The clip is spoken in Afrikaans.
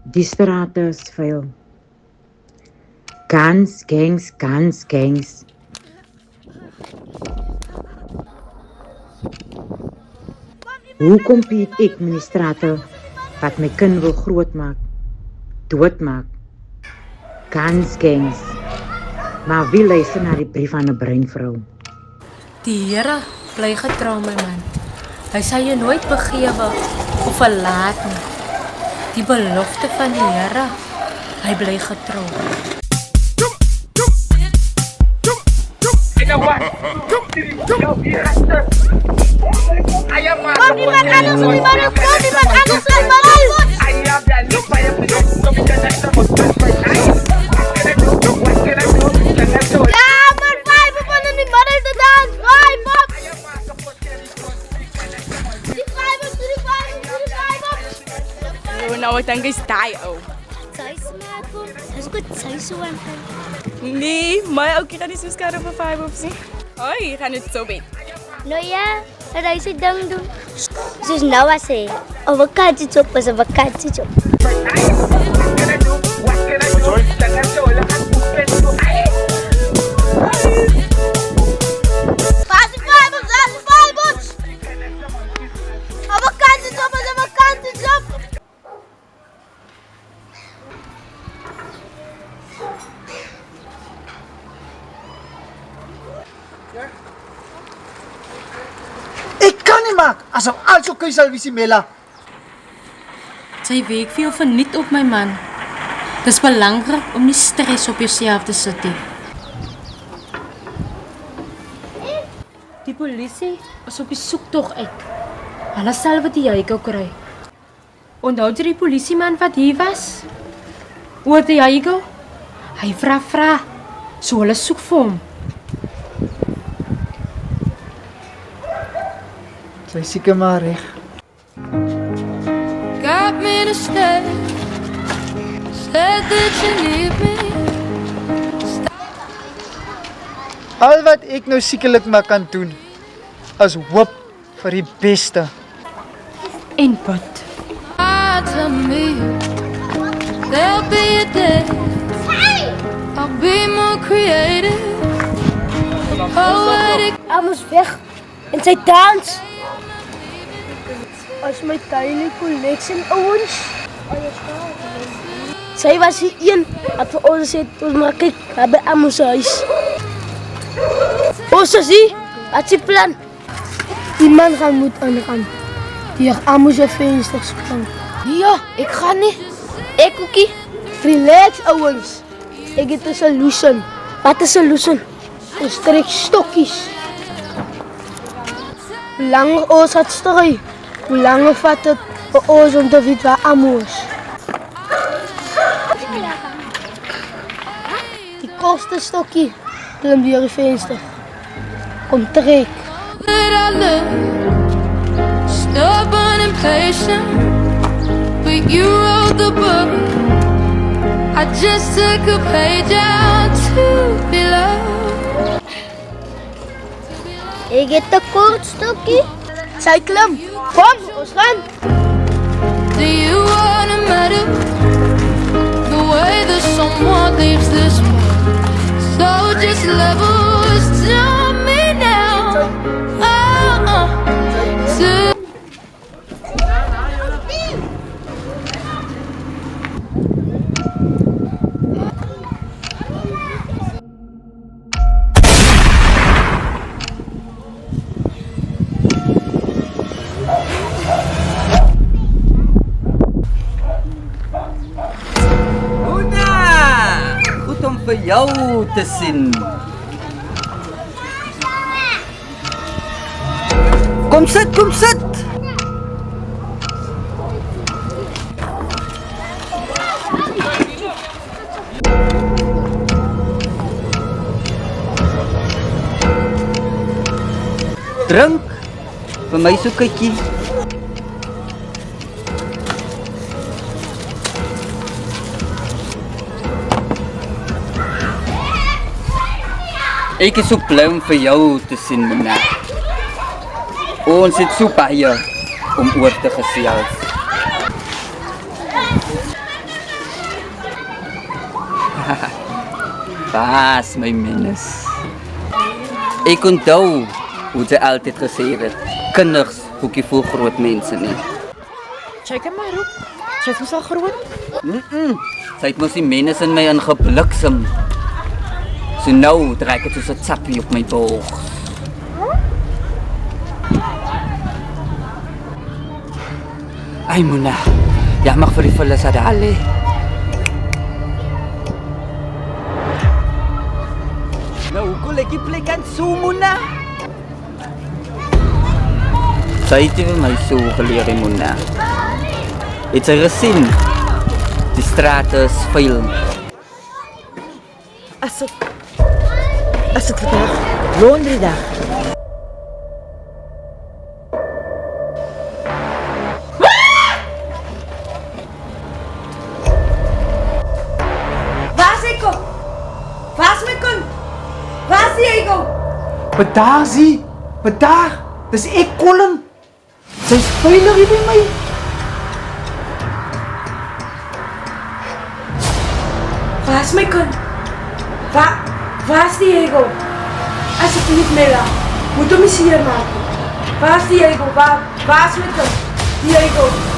Die strate is vuil. Guns, gangs. Hoekom piet ek met die strate wat my kind wil grootmaak, doodmaak? Guns, gangs. Maar wie luister na die brief aan 'n breinvrou? Die Here bly getrou, my man. Hy sal jou nooit begewe of verlaat nie. Die belofte van die Here, hy bly getrou. Nou, ek dink hy's daai ou. Sy smaak hom. Dis goed, sy so aan. Nee, my oukie gaan nie so skerp op 5 of nie. Hoi, gaan dit so met. Nou ja, dat hy sy ding doen. Soos nou as hy, 'n vakansiechop is 'n vakansiechop. Ek kan nie maak asof alles oké sal wees, Mela. Sy werk vir jou verniet op, my man. Dis belangrik om nie stres op jouself te sit nie. Die polisie is op die soektog uit. Hulle sal wat jy gou kry. Onthou jy die polisieman wat hier was? Oor die Jago? Hy vra. So hulle soek vir hom. Sy is seker maar reg. Got me to stay. Said that you need me. Al wat ek nou sekerlik maar kan doen, is hoop vir die beste. En bid. To me, there'll be a day I'll be more creative. Hy moes weg en sy dans. As my tiny collection ouens. Sy was die een wat vir ons sê, ons maar kyk, by Amos se huis. Ons sê, wat is die plan? Die man gaan moet aangaan. Die Amos se vensters spring. Ja, ek gaan nie. Ek ookie. Relax ouens. Ek het 'n solution. Wat is 'n solution? Ons trek stokkies. Hoe langer ons het stry, hoe langer vat het vir ons om te weet waar Amo is. Die kortste stokkie klim deur die venster. Kom trek. Stubborn and patient, but you wrote the book. I just took a page out to be loved. Ek het 'n kort stokkie. Sy klim. Kom, ons gaan. Do you wanna matter the way that someone leaves this world? So just levels to me now. To vir jou te sien. Kom sit. Drink vir my so kykie. Ek is so bly om vir jou te sien, meneer. Ons het so baie om oor te gesels. Waar's my minnes? Ek onthou hoe sy altyd gesê het, kinders hoekie voel groot mense nie. Sy kan maar roep. Sy is mos al groot. Sy het mos die minnes in my ingebliksem. So nou draai ek het soos 'n tsappie op my boog. Ay Muna, ja mag vir die volle sadale. Nou, hoe ek die plek aan so Muna? Sy het vir my so geleer, Muna. Het sy gesien? Die strate is vuil. As dit vandag laundry dag. Bedaar, zie. Bedaar. Dis ek, Colin. Sy's veilig hier by my. Waar's my kind? Waar's die Diego? Alsjeblieft, Mela. Moet hom nie seer maak. Waar's die Diego? Waar's my kind? Diego.